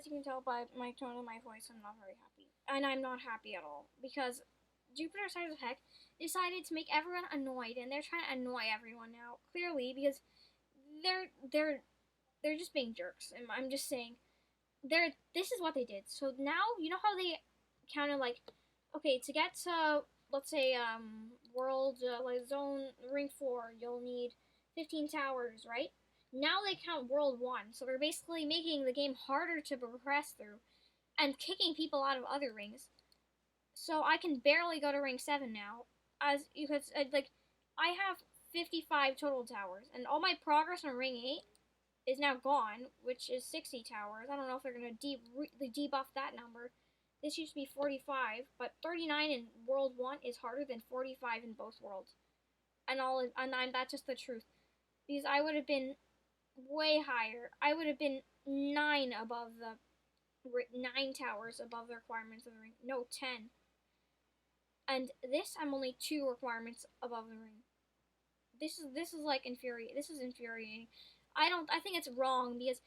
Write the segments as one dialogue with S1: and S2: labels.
S1: as you can tell by my tone of my voice, I'm not very happy. And I'm not happy at all because Jupiter Stars of Heck decided to make everyone annoyed, and they're trying to annoy everyone now, clearly, because they're they're they're just being jerks. And I'm just saying, this is what they did. So now you know how they counted like, okay, to get to let's say world like zone ring 4, you'll need 15 towers, right? Now they count world 1, so they're basically making the game harder to progress through and kicking people out of other rings. So I can barely go to ring 7 now, as you could like I have 55 total towers, and all my progress on ring 8 is now gone, which is 60 towers. I don't know if they're gonna debuff that number. This used to be 45, but 39 in World 1 is harder than 45 in both worlds. And that's just the truth. Because I would have been way higher. I would have been 9 above the 9 towers above the requirements of the ring. No, 10. And this I'm only 2 requirements above the ring. This is like infuriating. This is infuriating. I think it's wrong because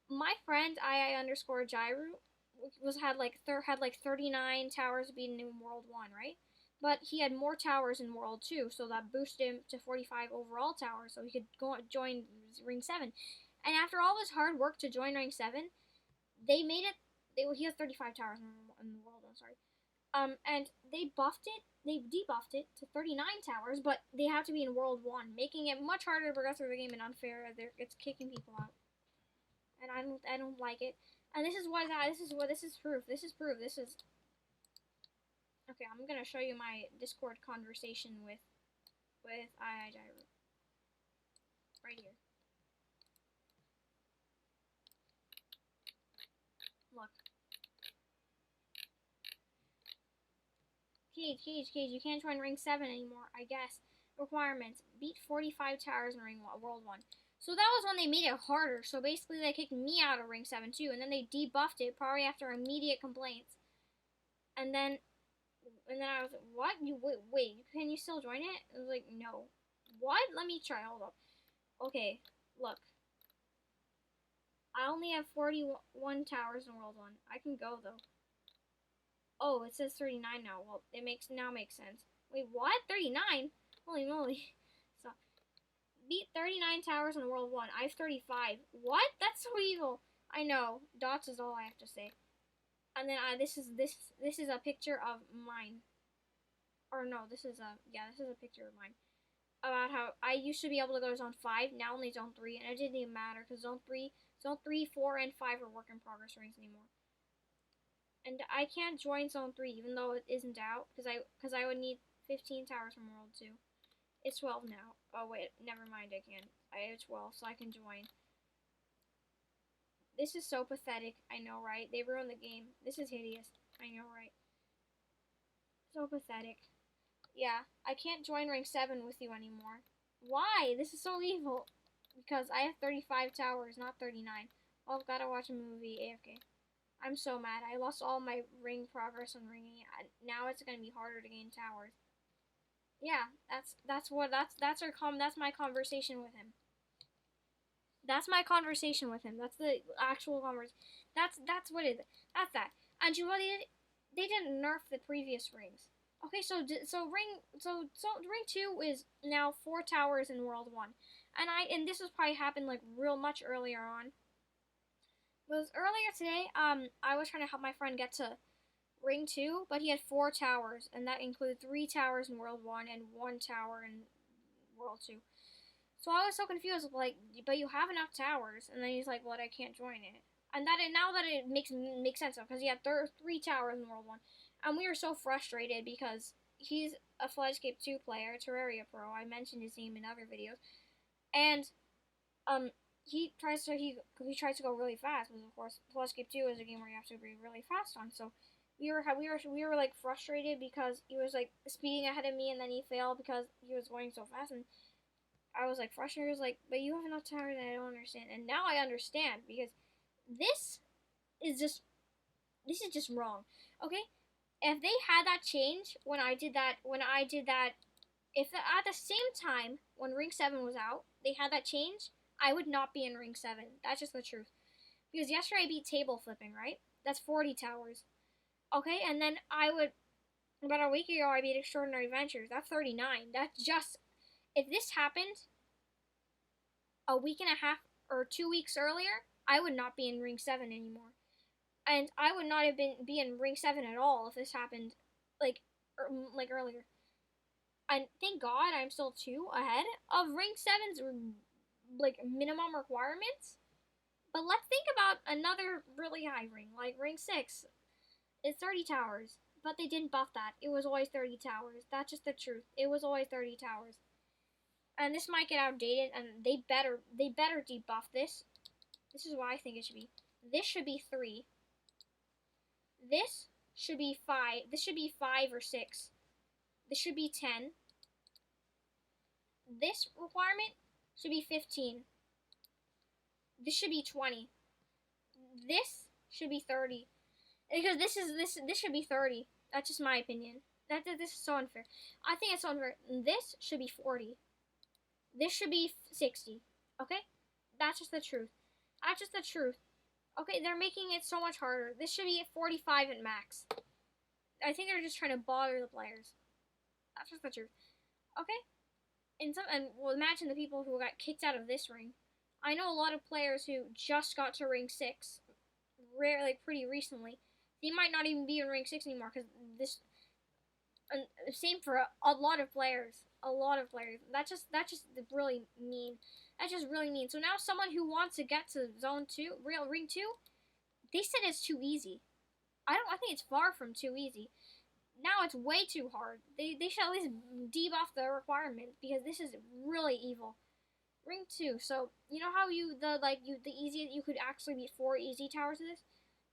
S1: my friend II underscore Jairu had like 39 towers being in World 1, right? But he had more towers in World 2, so that boosted him to 45 overall towers, so he could join Ring 7. And after all his hard work to join Ring 7, they made it. He has 35 towers in the world. I'm sorry. And they buffed it. They debuffed it to 39 towers, but they have to be in World 1, making it much harder to progress through the game and unfair. It's kicking people out, and I don't like it. And this is proof. This is proof. This is okay. I'm gonna show you my Discord conversation with II right here. Look. Cage, you can't join Ring 7 anymore, I guess. Requirements. Beat 45 towers in World 1. So that was when they made it harder. So basically they kicked me out of Ring 7 too. And then they debuffed it, probably after immediate complaints. And then I was like, what? Wait, can you still join it? I was like, no. What? Let me try, hold up. Okay, look. I only have 41 towers in World 1. I can go though. Oh, it says 39 now. Well, it now makes sense. Wait, what? 39? Holy moly. So, beat 39 towers in World 1. I have 35. What? That's so evil. I know. Dots is all I have to say. And then this is a picture of mine. Or no, this is a picture of mine. About how I used to be able to go to Zone 5, now only Zone 3, and it didn't even matter because Zone 3, 4, and 5 are work in progress rings anymore. And I can't join Zone 3 even though it isn't out because I would need 15 towers from World 2. It's 12 now. Oh wait, never mind, I can't. I have 12 so I can join. This is so pathetic. I know, right? They ruined the game. This is hideous. I know, right? So pathetic. Yeah, I can't join rank 7 with you anymore. Why? This is so evil. Because I have 35 towers, not 39. Oh, I've got to watch a movie AFK. I'm so mad. I lost all my ring progress on ringing. Now it's gonna be harder to gain towers. Yeah, that's my conversation with him. That's my conversation with him. That's the actual conversation. That's what it is. That's that. And you know what they did? They didn't nerf the previous rings. Okay, so ring 2 is now 4 towers in World 1, and this has probably happened like much earlier on. Was earlier today, I was trying to help my friend get to Ring 2, but he had 4 towers, and that included 3 towers in World 1 and 1 tower in World 2. So I was so confused, like, but you have enough towers, and then he's like, well, I can't join it. And now that it makes sense, because he had 3 towers in World 1. And we were so frustrated because he's a Floodescape 2 player, Terraria Pro. I mentioned his name in other videos. And, he tries to go really fast, because of course Floodescape 2 is a game where you have to be really fast on. So we were like frustrated because he was like speeding ahead of me, and then he failed because he was going so fast, and I was like frustrated. I was like, but you have enough towers that I don't understand. And now I understand because this is just wrong. Okay? If they had that change when I did that, if at the same time when Ring 7 was out, they had that change, I would not be in Ring 7. That's just the truth. Because yesterday I beat table flipping, right? That's 40 towers. Okay, and then about a week ago, I beat Extraordinary Ventures. That's 39. That's just, if this happened a week and a half or 2 weeks earlier, I would not be in Ring 7 anymore. And I would not have be in Ring 7 at all if this happened, like, like earlier. And thank God I'm still 2 ahead of Ring 7's, like, minimum requirements. But let's think about another really high ring, like Ring 6. It's 30 towers. But they didn't buff that. It was always 30 towers. That's just the truth. It was always 30 towers. And this might get outdated, and they better debuff this. This is what I think it should be. This should be 3. This should be 5. This should be 5 or 6. This should be 10. This requirement should be 15. This should be 20. This should be 30. Because this should be 30. That's just my opinion. This is so unfair. I think it's so unfair. This should be 40. This should be 60. Okay? That's just the truth. That's just the truth. Okay, they're making it so much harder. This should be at 45 at max. I think they're just trying to bother the players. That's just the truth. Okay? And well, imagine the people who got kicked out of this ring. I know a lot of players who just got to Ring 6, like pretty recently. They might not even be in Ring 6 anymore because this. Same for a lot of players. A lot of players. That's just really mean. That's just really mean. So now someone who wants to get to Zone 2, Ring 2, they said it's too easy. I think it's far from too easy. Now it's way too hard. They should at least debuff the requirement because this is really evil. Ring 2. So you know how the easiest you could actually beat 4 easy towers of this?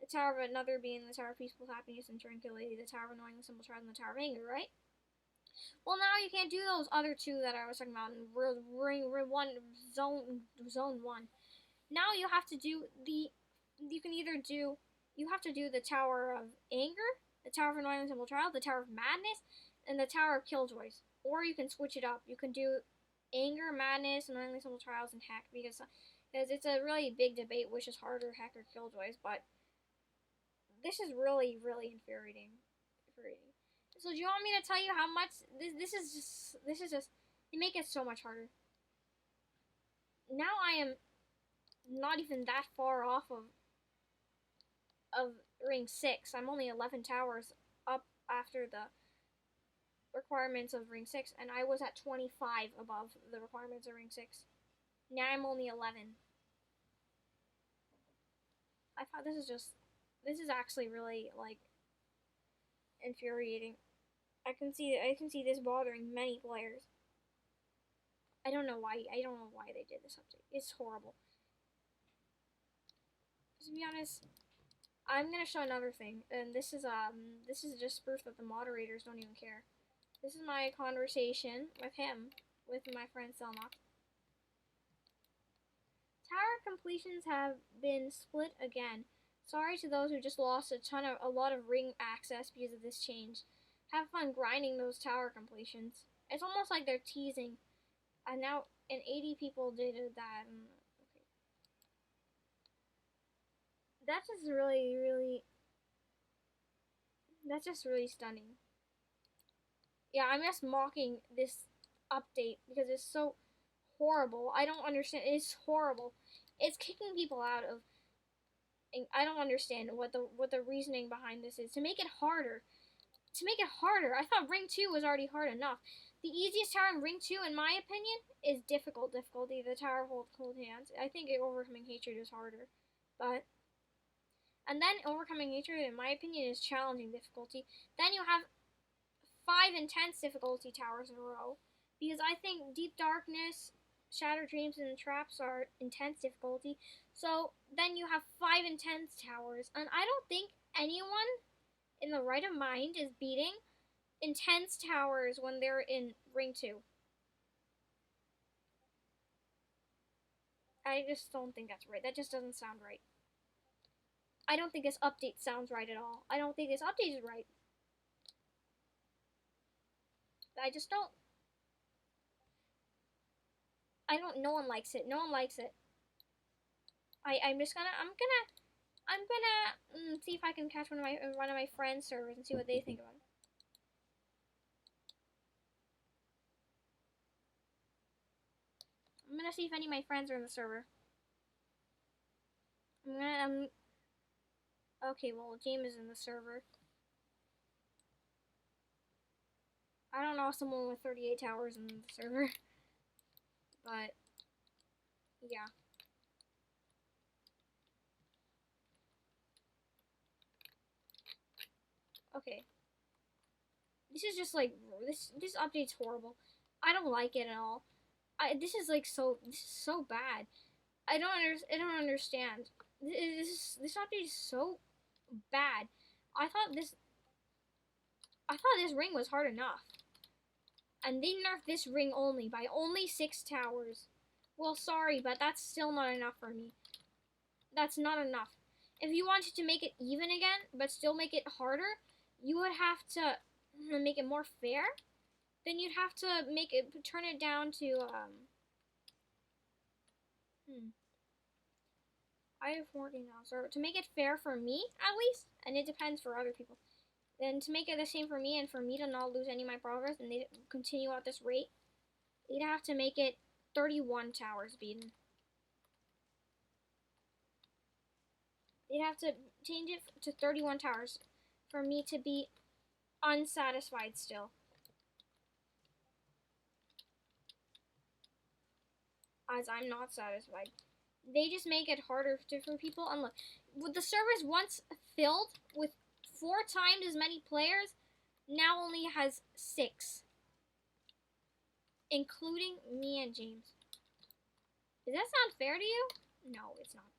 S1: The Tower of Another being the Tower of Peaceful Happiness and Tranquility, the Tower of Annoying, the Simple Trials, and the Tower of Anger, right? Well, now you can't do those other 2 that I was talking about in Ring 1, Zone 1. Now you have to do you have to do the Tower of Anger, the Tower of Annoying, the Simple Trials, the Tower of Madness, and the Tower of Killjoys. Or you can switch it up. You can do Anger, Madness, Annoying, Simple Trials, and Heck, because it's a really big debate which is harder, Heck or Killjoys, but this is really, really infuriating. So do you want me to tell you how much this is just they make it so much harder. Now I am not even that far off of Ring 6. I'm only 11 towers up after the requirements of Ring 6, and I was at 25 above the requirements of Ring 6. Now I'm only 11. I thought this is actually really, like, infuriating. I can see this bothering many players. I don't know why they did this update. It's horrible. To be honest, I'm gonna show another thing, and this is just proof that the moderators don't even care. This is my conversation with my friend Selma. Tower completions have been split again. Sorry to those who just lost a lot of ring access because of this change. Have fun grinding those tower completions. It's almost like they're teasing. And 80 people did that. Okay. That's just really stunning. Yeah, I'm just mocking this update because it's so horrible. I don't understand. It's horrible. It's kicking people out of. I don't understand what the reasoning behind this is. To make it harder. I thought Ring 2 was already hard enough. The easiest tower in Ring 2, in my opinion, is difficulty. The Tower of Cold Hands. I think Overcoming Hatred is harder. And then Overcoming Hatred, in my opinion, is challenging difficulty. Then you have 5 intense difficulty towers in a row. Because I think Deep Darkness, Shattered Dreams, and Traps are intense difficulty. So then you have 5 intense towers. And I don't think anyone in the right of mind is beating intense towers when they're in Ring 2. I just don't think that's right. That just doesn't sound right. I don't think this update sounds right at all. I don't think this update is right. I just don't. No one likes it. No one likes it. I'm gonna see if I can catch one of my friends' servers and see what they think about it. I'm gonna see if any of my friends are in the server. Okay, well, James is in the server. I don't know someone with 38 towers in the server, but yeah. Okay. This is just like this update's horrible. I don't like it at all. This is so bad. I don't understand. This update is so bad. I thought this ring was hard enough. And they nerfed this ring only by only 6 towers. Well, sorry, but that's still not enough for me. That's not enough. If you wanted to make it even again, but still make it harder, you would have to make it more fair. Then you'd have to turn it down to, I have 14 now, so to make it fair for me, at least, and it depends for other people, then to make it the same for me and for me to not lose any of my progress and they continue at this rate, they'd have to make it 31 towers beaten. They'd have to change it to 31 towers for me to be unsatisfied still. As I'm not satisfied. They just make it harder for people. And look, with the servers once filled with 4 times as many players, now only has 6. Including me and James. Does that sound fair to you? No, it's not.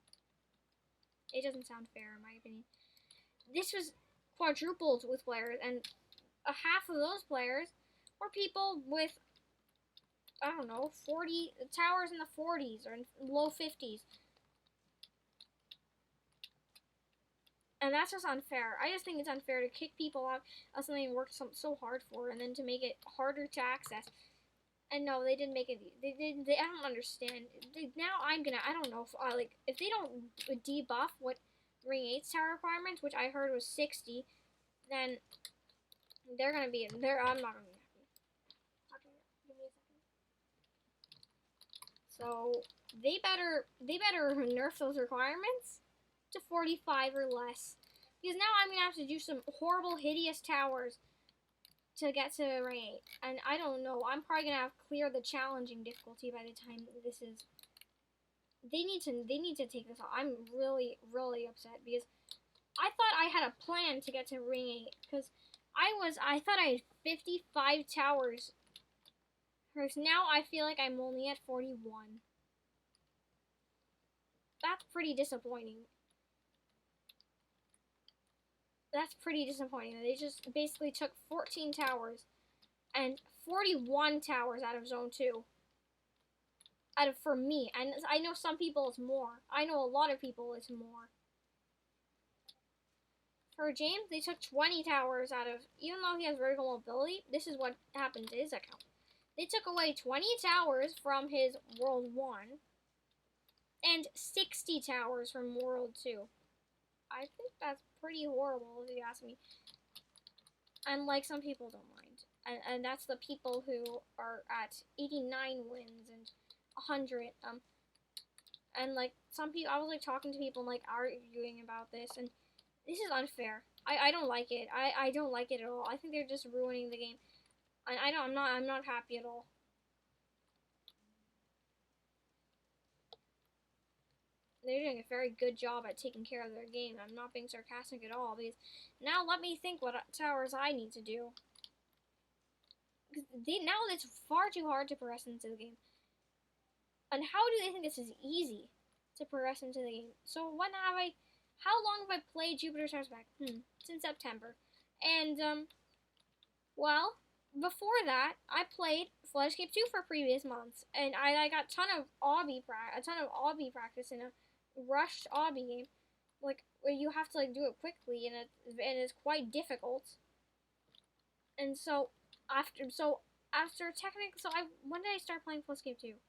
S1: It doesn't sound fair in my opinion. This was quadrupled with players, and a half of those players were people with, I don't know, 40 towers in the 40s or in low 50s. And that's just unfair. I just think it's unfair to kick people out of something they worked so hard for, and then to make it harder to access. And no, they didn't make it. I don't understand. Now I don't know if they don't debuff what Ring 8's tower requirements, which I heard was 60, then they're gonna be. I'm not gonna be happy. Okay, give me a second. So they better nerf those requirements to 45 or less, because now I'm gonna have to do some horrible, hideous towers to get to Ring 8. And I don't know, I'm probably gonna have to clear the challenging difficulty by the time this is. They need to take this off. I'm really, really upset because I thought I had a plan to get to Ring 8, because I thought I had 55 towers. Whereas now I feel like I'm only at 41. That's pretty disappointing. They just basically took 14 towers and 41 towers out of Zone 2. For me. And I know some people it's more. I know a lot of people it's more. For James, they took 20 towers out of, even though he has vertical mobility, this is what happened to his account. They took away 20 towers from his World 1 and 60 towers from World 2. I think that's pretty horrible if you ask me. And like, some people don't mind. And that's the people who are at 89 wins and 100. And like, some people, I was like talking to people and like arguing about this, and this is unfair. I don't like it. I don't like it at all. I think they're just ruining the game. And I'm not happy at all. They're doing a very good job at taking care of their game. I'm not being sarcastic at all, because now let me think what towers I need to do. Now it's far too hard to progress into the game. And how do they think this is easy to progress into the game? So how long have I played Jupiter Stars Back? Since September. And, well, before that, I played Floodescape 2 for previous months. And I got a ton of obby practice in a rushed obby game. Like, where you have to, like, do it quickly, and it's quite difficult. And so, when did I start playing Floodescape 2?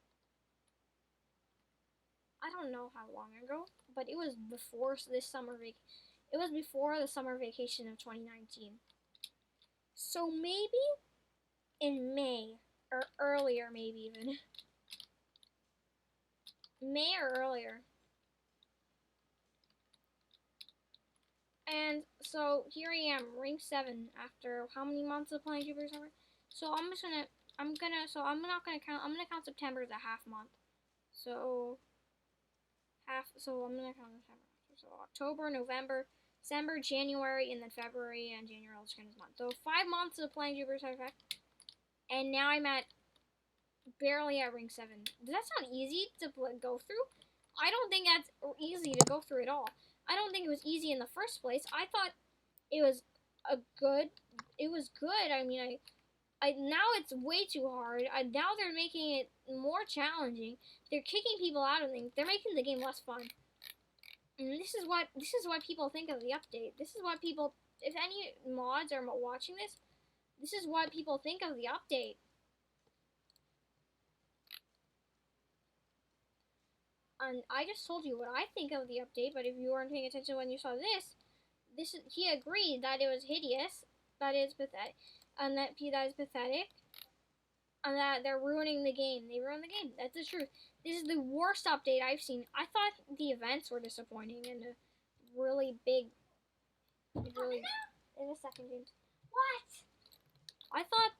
S1: I don't know how long ago, but it was before this summer it was before the summer vacation of 2019. So maybe in May or earlier, maybe even May or earlier. And so here I am, rank 7 after how many months of playing Jupiter Summer? So I'm not gonna count, I'm gonna count September as a half month. So I'm gonna count September. So October, November, December, January, and then February and January will just count as month. So 5 months of playing Jupiter Summer, and now I'm at barely at rank 7. Does that sound easy to go through? I don't think that's easy to go through at all. I don't think it was easy in the first place. I thought it was it was good. I mean, now it's way too hard. Now they're making it more challenging. They're kicking people out of things. They're making the game less fun. And this is what people think of the update. This is what people, if any mods are watching this is what people think of the update. And I just told you what I think of the update, but if you weren't paying attention when you saw he agreed that it was hideous, that is pathetic, and that is pathetic, and that they're ruining the game. They ruined the game. That's the truth. This is the worst update I've seen. I thought the events were disappointing and really big. Really, in a second, James. What? I thought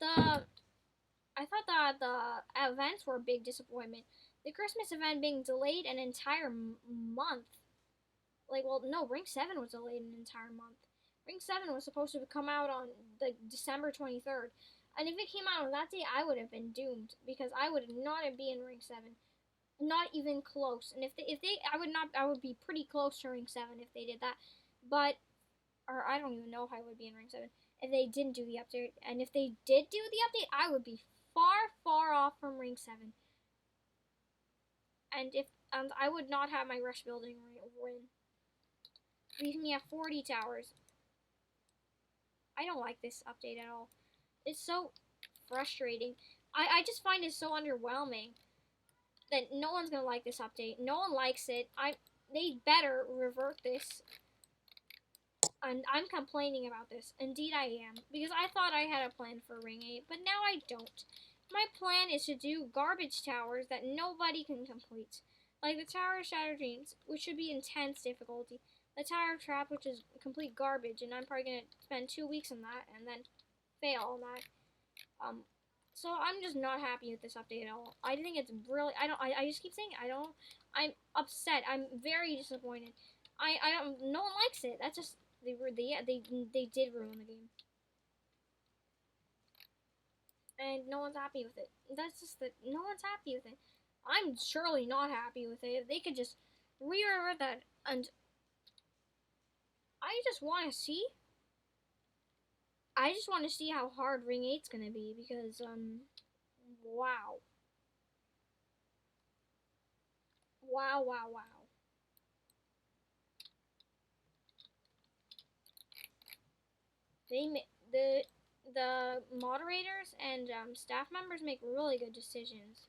S1: that the events were a big disappointment. The Christmas event being delayed an entire month. Like, well, no, Ring 7 was delayed an entire month. Ring 7 was supposed to come out on the December 23rd. And if it came out on that day, I would have been doomed because I would not be in Ring 7. Not even close. And I would be pretty close to Ring 7 if they did that. Or I don't even know if I would be in Ring 7 if they didn't do the update. And if they did do the update, I would be far, far off from Ring 7. And I would not have my rush building win. Leaving me at 40 towers. I don't like this update at all. It's so frustrating. I just find it so underwhelming that no one's gonna like this update. No one likes it. They better revert this. And I'm complaining about this. Indeed I am. Because I thought I had a plan for Ring 8, but now I don't. My plan is to do garbage towers that nobody can complete. Like the Tower of Shattered Dreams, which should be intense difficulty. The Tower of Trap, which is complete garbage, and I'm probably going to spend 2 weeks on that, and then fail on that. So I'm just not happy with this update at all. I think it's really, I just keep saying I'm upset. I'm very disappointed. No one likes it. That's just, they did ruin the game. And no one's happy with it. That's just that no one's happy with it. I'm surely not happy with it. If they could just rewrite that, and I just want to see how hard Ring 8's gonna be because wow. Wow, wow, wow. The moderators and staff members make really good decisions.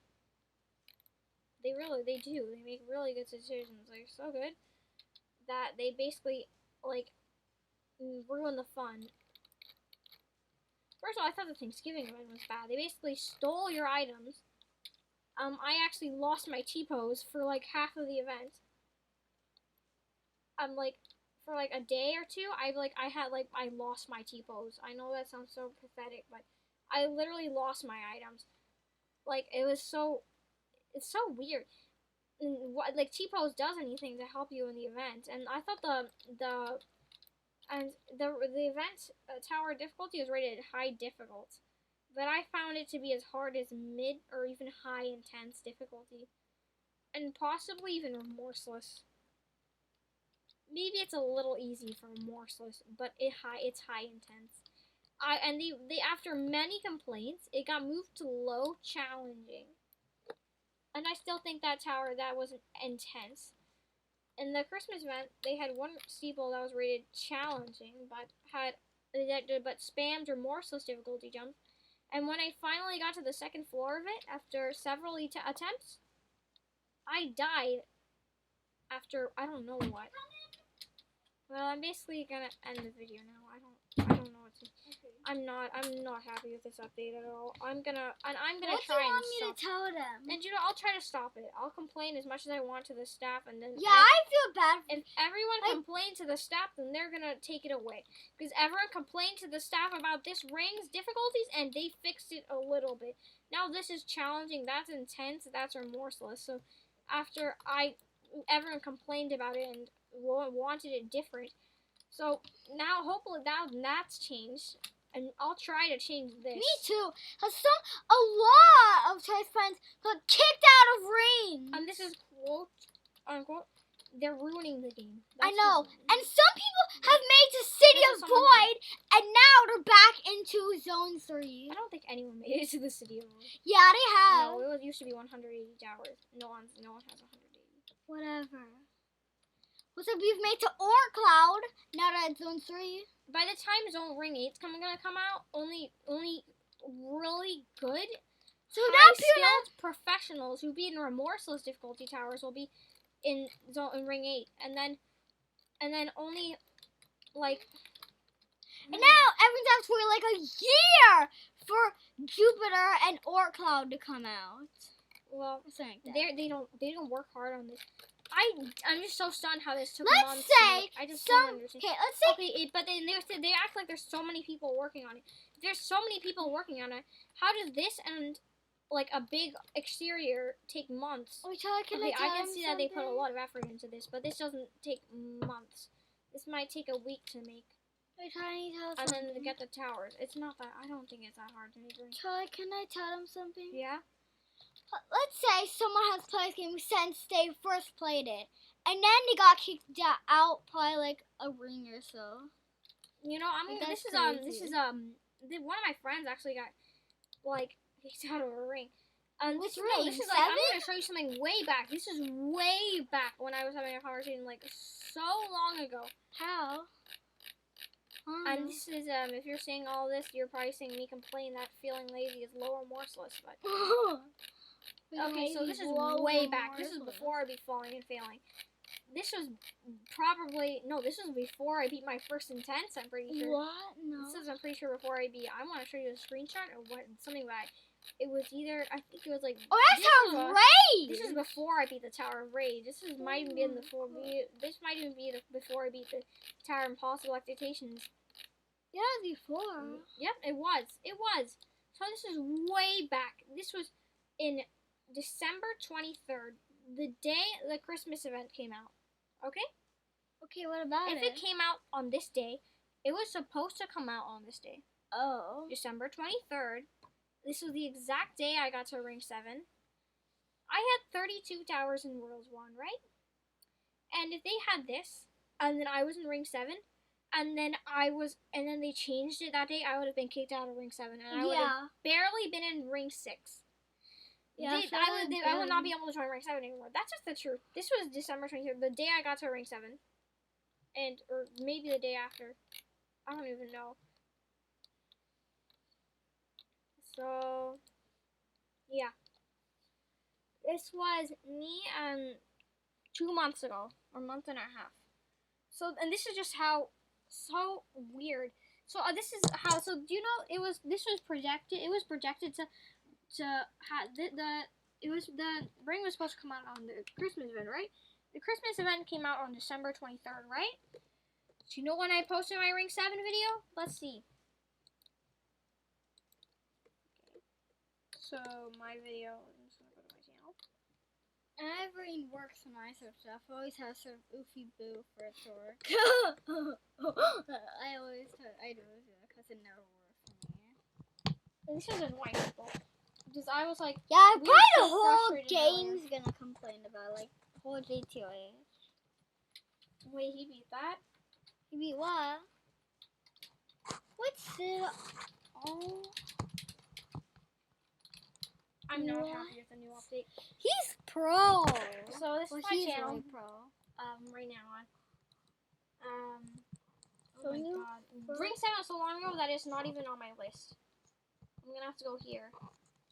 S1: They do. They make really good decisions. They're so good that they basically like ruin the fun. First of all, I thought the Thanksgiving event was bad. They basically stole your items. I actually lost my T-pose for like half of the event. For like a day or two, I lost my T-pose. I know that sounds so pathetic, but I literally lost my items. Like it's so weird. Like T-pose does anything to help you in the event, and I thought the event tower difficulty was rated high difficult, but I found it to be as hard as mid or even high intense difficulty, and possibly even remorseless. Maybe it's a little easy for remorseless, but it's high intense. After many complaints, it got moved to low challenging, and I still think that tower that was intense. In the Christmas event, they had one steeple that was rated challenging, but spammed remorseless difficulty jumps. And when I finally got to the second floor of it, after several attempts, I died after I don't know what. Well, I'm basically gonna end the video now. I don't know what to. I'm not happy with this update at all. I'm gonna try and stop.
S2: What do you want me to tell them?
S1: And you know, I'll try to stop it. I'll complain as much as I want to the staff, and then
S2: Yeah, I feel bad.
S1: if everyone complains to the staff, then they're gonna take it away because everyone complained to the staff about this ring's difficulties, and they fixed it a little bit. Now this is challenging. That's intense. That's remorseless. So after everyone complained about it and wanted it different. So now hopefully that's changed. And I'll try to change this.
S2: Me too. Cause a lot of Chase friends got kicked out of rings.
S1: And this is quote unquote. They're ruining the game.
S2: I know. And some people have made the City of Void, and now they're back into Zone 3.
S1: I don't think anyone made it to the City of Void.
S2: Yeah, they have.
S1: No, it used to be 180 towers. No one has 180.
S2: Whatever. What's up? We've made to Orange Cloud. Now that it's Zone 3.
S1: By the time Zone Ring 8's gonna come out, only really good, high-skilled professionals who beat in remorseless difficulty towers will be in Ring 8, and then only like.
S2: And now everyone's have to wait like a year for Jupiter and Orange Cloud to come out.
S1: Well,
S2: something like that.
S1: they don't work hard on this. I'm just so stunned how this took months.
S2: Let's say
S1: I just don't understand.
S2: Okay, let's say.
S1: Okay, but then they act like there's so many people working on it. If there's so many people working on it, how does this and like a big exterior take months?
S2: I
S1: can see that they put a lot of effort into this, but this doesn't take months. This might take a week to make. And then to get the towers. It's not that. I don't think it's that hard to make.
S2: Charlie, can I tell them something?
S1: Yeah.
S2: Let's say someone has played this game since they first played it, and then they got kicked out probably like a ring or so.
S1: You know, this is one of my friends actually got like kicked out of a ring. This is like I'm gonna show you something way back. This is way back when I was having a conversation like so long ago.
S2: How?
S1: And this is if you're seeing all this, you're probably seeing me complain that feeling lazy is low remorseless, but. Okay, so this is way back. This is before I beat Falling and Failing. This was this was before I beat my first intense, I'm pretty sure.
S2: What? No.
S1: This is, I'm pretty sure, before I beat. I want to show you a screenshot or what, something that it was either, I think it was like.
S2: Oh, that's Tower of Rage!
S1: This is before I beat the Tower of Rage. This might even be before I beat the Tower of Impossible Expectations.
S2: Yeah, before.
S1: Yep, it was. So this is way back. This was in December 23rd, the day the Christmas event came out. Okay?
S2: Okay, what about
S1: If it came out on this day, it was supposed to come out on this day.
S2: Oh.
S1: December 23rd. This was the exact day I got to Ring 7. I had 32 towers in Worlds 1, right? And if they had this, and then I was in Ring 7, and then they changed it that day, I would have been kicked out of Ring 7, and I would have barely been in Ring 6. Yeah, I would not be able to join Ring 7 anymore. That's just the truth. This was December 23rd, the day I got to Ring 7. Or maybe the day after. I don't even know. So, yeah. This was me 2 months ago, or a month and a half. So, and this is just how, so weird. So, this is how, so do you know, this was projected, it was projected to have, the ring was supposed to come out on the Christmas event, right? The Christmas event came out on December 23rd, right? Do you know when I posted my Ring 7 video? Let's see. Okay. So, my video, I'm just gonna go to my channel.
S2: And everything works when I search stuff. I always have sort of oofy boo for it to work. I do it because it never works for me.
S1: And this is annoying people. Because I was like,
S2: yeah, probably the whole game's gonna complain about, like, whole GTA.
S1: Wait, he beat that?
S2: He beat what? What's it? Oh.
S1: I'm not happy with the new update.
S2: He's pro.
S1: So this is my channel.
S2: Really pro.
S1: Right now on.
S2: So
S1: oh my god. Ring 7 so long ago that it's not even on my list. I'm gonna have to go here.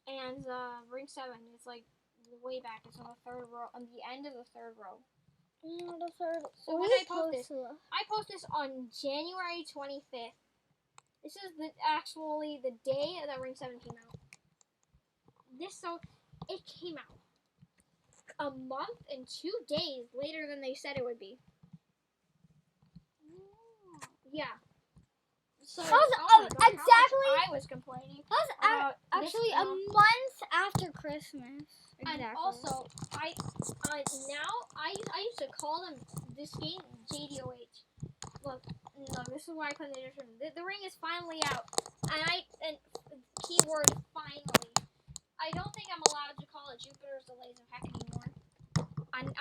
S1: And Ring 7 is like way back. It's on the third row, on the end of the third row.
S2: The third.
S1: So when I post this, I post this on January 25th. This is actually the day that Ring 7 came out. It came out a month and 2 days later than they said it would be. Yeah. So
S2: exactly.
S1: I was complaining.
S2: That was actually a month after Christmas. Exactly.
S1: And also, I used to call them this game JDOH. Look, this is why I put in the description. The ring is finally out, and keyword finally. I don't think I'm allowed to call it Jupiter's Delays of Heck anymore. And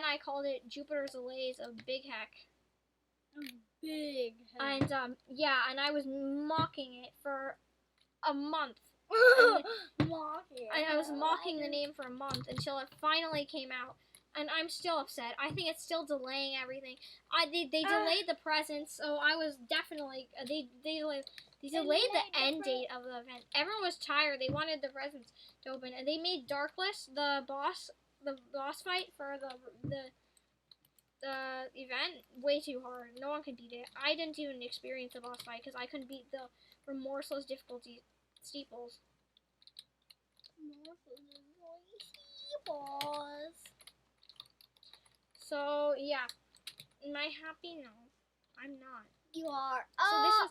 S1: I called it Jupiter's Delays of Big Heck.
S2: Big heck.
S1: And and I was mocking it for a month. I was mocking the name for a month until it finally came out, and I'm still upset. I think it's still delaying everything. They delayed the presents, so I was definitely they delayed the end date of the event. Everyone was tired. They wanted the presents to open, and they made Darkless the boss fight for the event way too hard. No one could beat it. I didn't even experience the boss fight because I couldn't beat the remorseless difficulty steeples. So yeah, am I happy? No, I'm not.
S2: You are.
S1: So this is.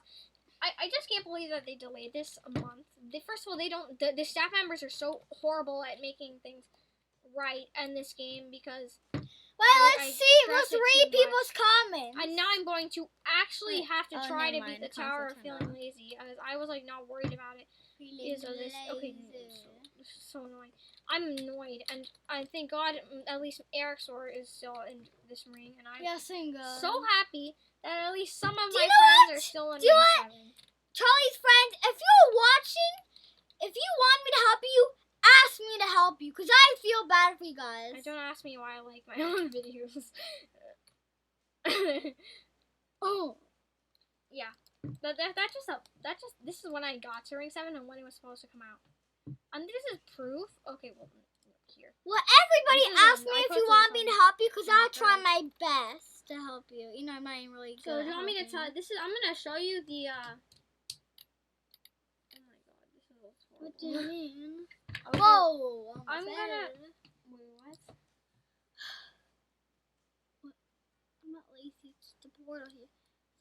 S1: I just can't believe that they delayed this a month. First of all, they don't. The staff members are so horrible at making things right in this game because.
S2: Well, let's see. Let's read people's comments.
S1: And now I'm going to actually have to try to beat the Tower of Feeling Lazy. I was like not worried about it. So annoying. I'm annoyed, and I thank God at least Eric's sword is still in this ring, and I'm so happy that at least some of my friends are still in ring 7.
S2: Charlie's friends, if you're watching, if you want me to help you, ask me to help you, because I feel bad for you guys.
S1: Don't ask me why I like my own videos.
S2: Oh.
S1: Yeah. This is when I got to ring 7 and when it was supposed to come out. And this is proof. Okay, well, here.
S2: Well, everybody ask me if you want me to help you, because I'll try my best to help you. You know, I'm not really good.
S1: So, do you want me to tell? I'm gonna show you the. Oh my God, this is horrible.
S2: What do you mean?
S1: Okay.
S2: Whoa!
S1: I'm gonna. Wait, what?
S2: I'm not lazy. It's the portal here.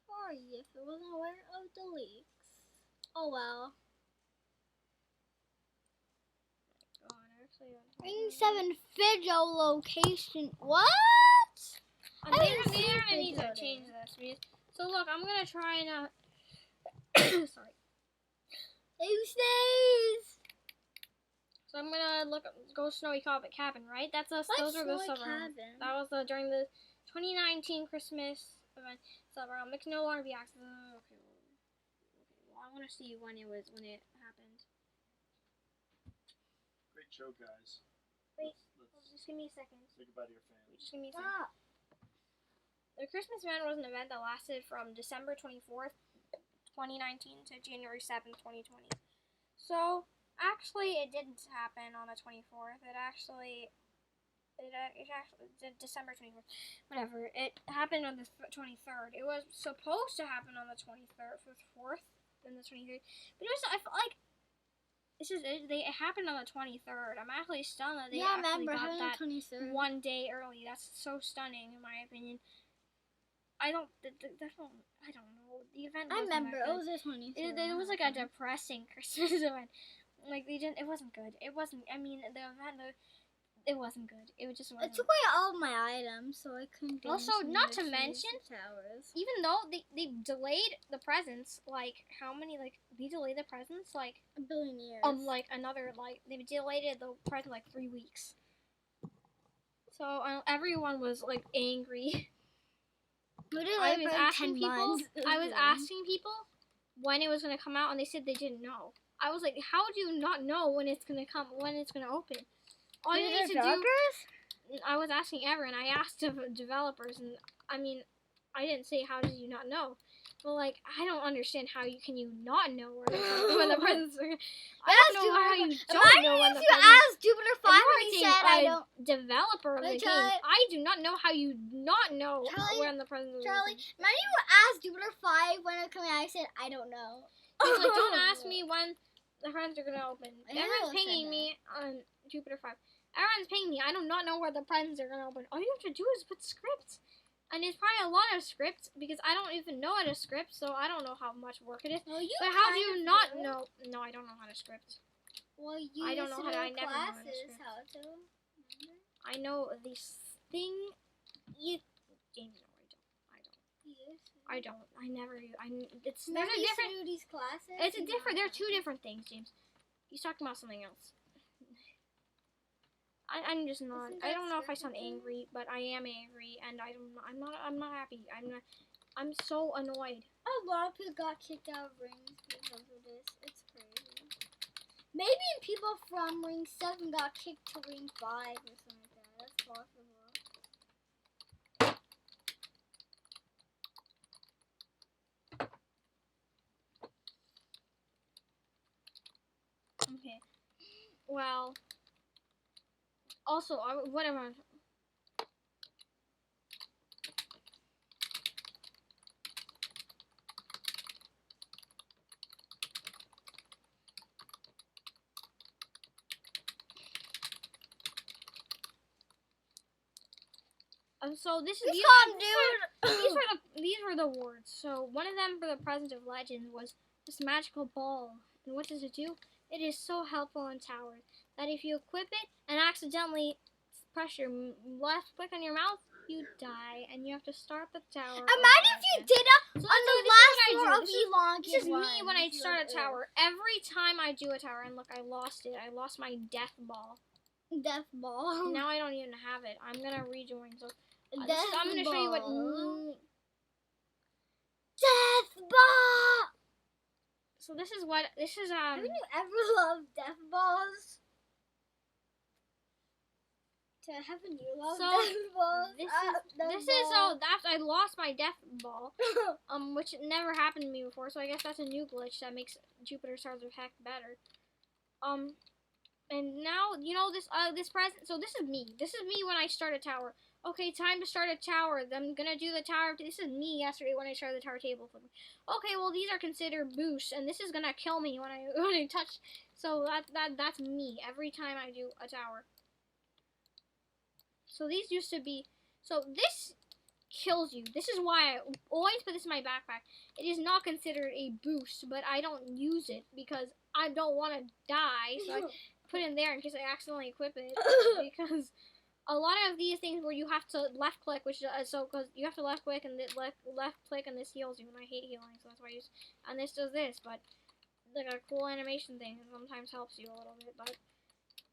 S2: Sorry if it wasn't aware of the leaks. Oh well. Ring 7 video location. What?
S1: They're gonna need to change this. So look, I'm gonna try and sorry.
S2: Tuesdays.
S1: So I'm gonna go Snowy Cabin, right? That's us. Those are the summer. That was during the 2019 Christmas event. Summer. It can no longer be accessed. Okay. Well, I want to see when it happened.
S3: Great show, guys.
S1: Wait, just give me a second.
S3: Say goodbye to your family.
S1: Just give me a second. The Christmas event was an event that lasted from December 24th, 2019 to January 7th, 2020. So, actually, it didn't happen on the 24th. It actually December 24th. Whatever. It happened on the 23rd. It was supposed to happen on the 23rd, 4th, and the 23rd. But I felt like it happened on the 23rd. I'm actually stunned that they actually got that 1 day early. That's so stunning, in my opinion. I don't know. The event.
S2: I remember it was the 23rd.
S1: It was like a depressing Christmas event. Like it wasn't good. It wasn't. I mean, the event. It wasn't good. It just wasn't.
S2: It took away all of my items, so I couldn't.
S1: Also, not to mention, even though they delayed the presents, like how many? Like they delayed the presents like
S2: a billion years.
S1: Like another they delayed the present like 3 weeks. So everyone was like angry. I was asking people when it was gonna come out, and they said they didn't know. I was like, how do you not know when it's gonna come? When it's gonna open? All you need to do. I was asking everyone. I asked developers, and I mean, I didn't say how did you not know. Well, like, I don't understand how you not know where when the presents are. I
S2: Ask
S1: don't know how you
S2: Jupiter.
S1: don't know when
S2: Imagine
S1: the
S2: if you
S1: presents.
S2: asked Jupiter
S1: If
S2: 5
S1: you
S2: when
S1: are
S2: he
S1: a
S2: said, I don't.
S1: developer of
S2: Hey,
S1: the game,
S2: Charlie.
S1: I do not know how you not know
S2: Charlie,
S1: when the presents are.
S2: Charlie, imagine you asked Jupiter 5 when it came out. I said, I don't know.
S1: It's like, don't ask me when the presents are gonna open.
S2: I know
S1: Everyone's
S2: I said
S1: pinging
S2: that.
S1: me on Jupiter 5. Everyone's pinging me. I do not know where the presents are gonna open. All you have to do is put scripts. And it's probably a lot of scripts because I don't even know how to script, so I don't know how much work it is.
S2: Well, you
S1: But how do
S2: kind
S1: you
S2: of
S1: not
S2: do.
S1: know? No, I don't know how to script.
S2: Well, you
S1: I don't know
S2: used
S1: how
S2: to
S1: to- I never know how to
S2: classes
S1: script.
S2: how to. Remember?
S1: I know this thing. You, Jamie, no, I don't.
S2: You used to.
S1: I don't. I never. It's
S2: Remember
S1: there's a
S2: you used to
S1: different.
S2: do these classes?
S1: It's a
S2: You
S1: different.
S2: know
S1: They're
S2: that.
S1: two different things, James. He's talking about something else. I'm just not.
S2: Isn't
S1: I
S2: that
S1: don't know if I sound
S2: scripted too?
S1: angry, but I am angry, and I'm not happy. I'm so annoyed.
S2: A lot of people got kicked out of rings because of this. It's crazy. Maybe people from ring 7 got kicked to ring 5 or something like that. That's possible.
S1: Okay. Well. Also, whatever. So this is these were the words. So one of them for the present of legend was this magical ball. And what does it do? It is so helpful in towers that if you equip it and accidentally press your left click on your mouth, you die and you have to start the tower.
S2: Imagine if you did it
S1: So
S2: on the
S1: this is
S2: last
S1: what I
S2: floor
S1: do.
S2: of Elon.
S1: This is me when I start a tower. Every time I do a tower, and look, I lost it. I lost my death ball.
S2: Death ball.
S1: Now I don't even have it. I'm gonna rejoin. So
S2: Death
S1: I'm gonna show you what.
S2: ball. Death ball.
S1: So this is what this is.
S2: Haven't you ever loved death balls? Haven't you loved
S1: So,
S2: death balls?
S1: This is after I lost my death ball, which never happened to me before. So I guess that's a new glitch that makes Jupiter Stars of Heck better. And now you know this present. So this is me. This is me when I start a tower. Okay, time to start a tower. I'm gonna do the tower. This is me yesterday when I started the tower table flipping. Okay, well these are considered boosts, and this is gonna kill me when I touch. So that's me every time I do a tower. So these used to be. So this kills you. This is why I always put this in my backpack. It is not considered a boost, but I don't use it because I don't want to die. So I put it in there in case I accidentally equip it. Because a lot of these things where you have to left click, which because you have to left click and left click and this heals you, and I hate healing, so that's why I use. And this does this, but like a cool animation thing sometimes helps you a little bit, but.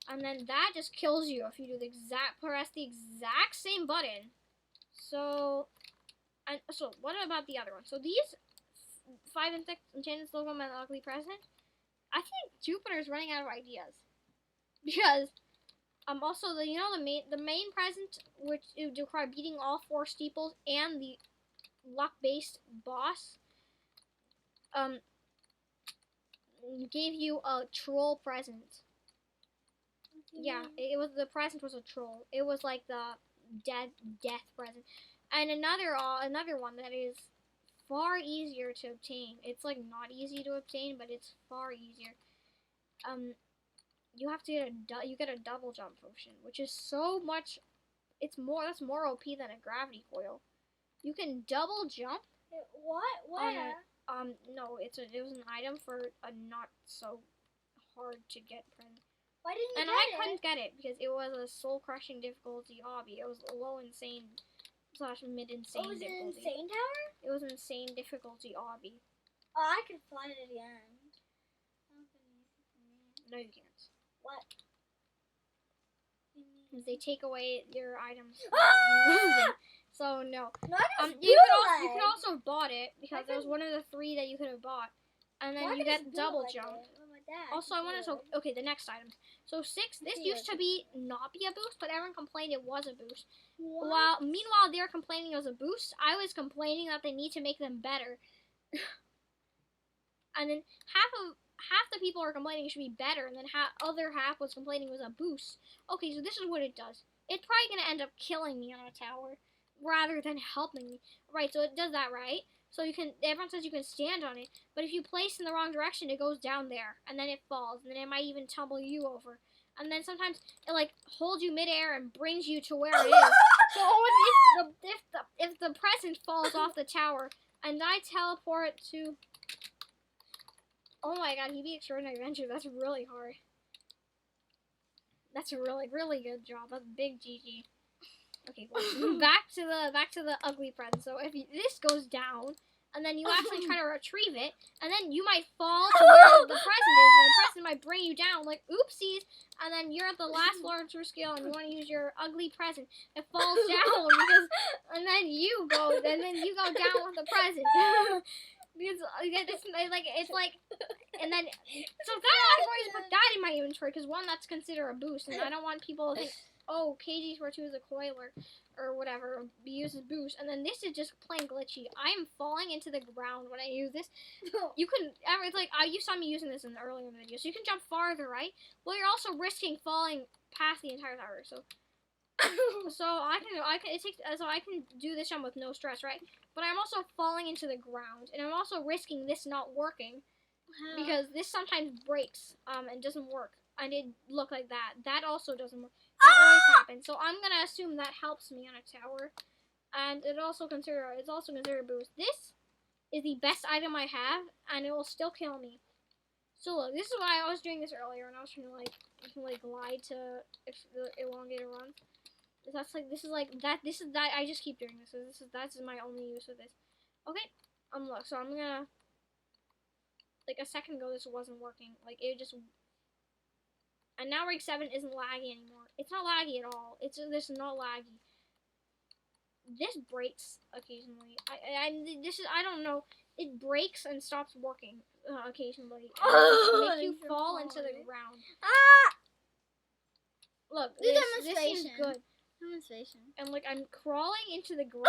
S1: And then that just kills you if you do press the exact same button. So what about the other one? So these 5 and 6 enchanted logo and ugly present. I think Jupiter's running out of ideas because also the main present, which it would require beating all 4 steeples and the luck based boss, gave you a troll present. Yeah, it was the present was a troll. It was like the death present, and another one that is far easier to obtain. It's like not easy to obtain, but it's far easier. You have to get a double jump potion, which is so much. That's more OP than a gravity coil. You can double jump.
S2: What? Where?
S1: No, it was an item for a not so hard to get present.
S2: Why didn't you
S1: And
S2: get
S1: I
S2: it?
S1: couldn't get it because it was a soul-crushing difficulty obby. It was low insane / mid-insane
S2: Was it an
S1: difficulty.
S2: insane tower?
S1: It was insane difficulty obby.
S2: Oh, I could fly to the end.
S1: No, you can't.
S2: What?
S1: Because they take away your items.
S2: Ah!
S1: So no.
S2: No, I just
S1: You
S2: bootleg.
S1: could also have bought it because it was one of the 3 that you could have bought, and then you get double jump. Also, I want to okay, the next items. So 6. This used to be not be a boost, but everyone complained it was a boost.
S2: What?
S1: Meanwhile, they were complaining it was a boost. I was complaining that they need to make them better. And then half the people are complaining it should be better, and then other half was complaining it was a boost. Okay, so this is what it does. It's probably gonna end up killing me on a tower rather than helping me. Right, so it does that, right? So everyone says you can stand on it, but if you place in the wrong direction, it goes down there, and then it falls, and then it might even tumble you over. And then sometimes it like holds you midair and brings you to where it is. So if the present falls off the tower, and I teleport to, oh my god, he beat Extraordinary Adventure. That's really hard. That's a really, really good job. That's big GG. Okay, well, back to the ugly present. So if this goes down, and then you actually try to retrieve it, and then you might fall to where the present is, and the present might bring you down, like oopsies, and then you're at the last floor of your skill, and you want to use your ugly present. It falls down and then you go down with the present. Because it's like, and then so I've always put that in my inventory because one, that's considered a boost, and I don't want people to think, oh, KG42 is a coiler or whatever, uses boost, and then this is just plain glitchy. I am falling into the ground when I use this. You can, it's like, you saw me using this in the earlier video, so you can jump farther, right? Well, you're also risking falling past the entire tower, so I can do this jump with no stress, right? But I'm also falling into the ground, and I'm also risking this not working because this sometimes breaks and doesn't work, and it look like that. That also doesn't work. That always happens. So I'm gonna assume that helps me on a tower, and it's also considered a boost. This is the best item I have, and it will still kill me. So look, this is why I was doing this earlier, and I was trying to lie to the elongated run. That's like this is that I just keep doing this. So that's my only use of this. Okay, look. So I'm gonna a second ago this wasn't working. It just. And now rank 7 isn't laggy anymore. It's not laggy at all. This is not laggy. This breaks occasionally. I don't know. It breaks and stops working occasionally. And makes you fall into the ground. Look, this is good.
S2: Demonstration.
S1: And I'm crawling into the ground.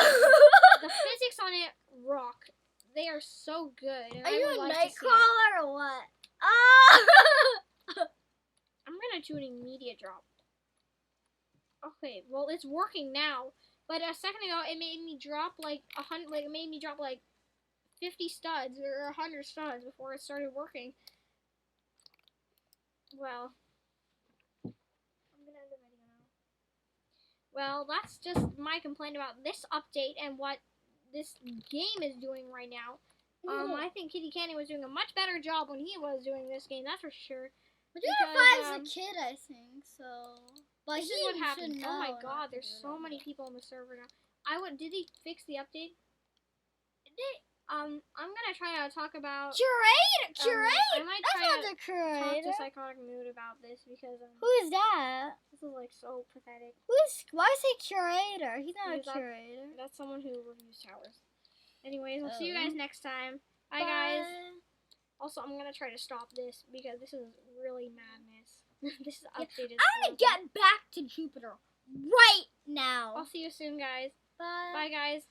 S1: The physics on it rock. They are so good.
S2: Are you a
S1: nightcrawler
S2: or what?
S1: I'm gonna do an immediate drop. Okay, well it's working now, but a second ago it made me drop 100. It made me drop 50 studs or 100 studs before it started working. Well, I'm gonna end the video now. Well, that's just my complaint about this update and what this game is doing right now. I think Kitty Candy was doing a much better job when he was doing this game. That's for sure.
S2: But Junior 5 is a kid, I think, so. But
S1: this is what happened. Oh my god, there's so many people on the server now. Did he fix the update? I'm gonna try to talk about
S2: Curator!
S1: I might
S2: That's
S1: try
S2: not
S1: to
S2: the curator.
S1: talk to Psychotic Mood about this because
S2: Who is that?
S1: this is so pathetic.
S2: Why say curator? He's not a curator.
S1: That's someone who reviews towers. Anyways, I'll see you guys next time. Bye guys. Also, I'm gonna try to stop this because this is really madness. This is updated.
S2: I'm gonna get back to Jupiter right now.
S1: I'll see you soon, guys.
S2: Bye.
S1: Bye, guys.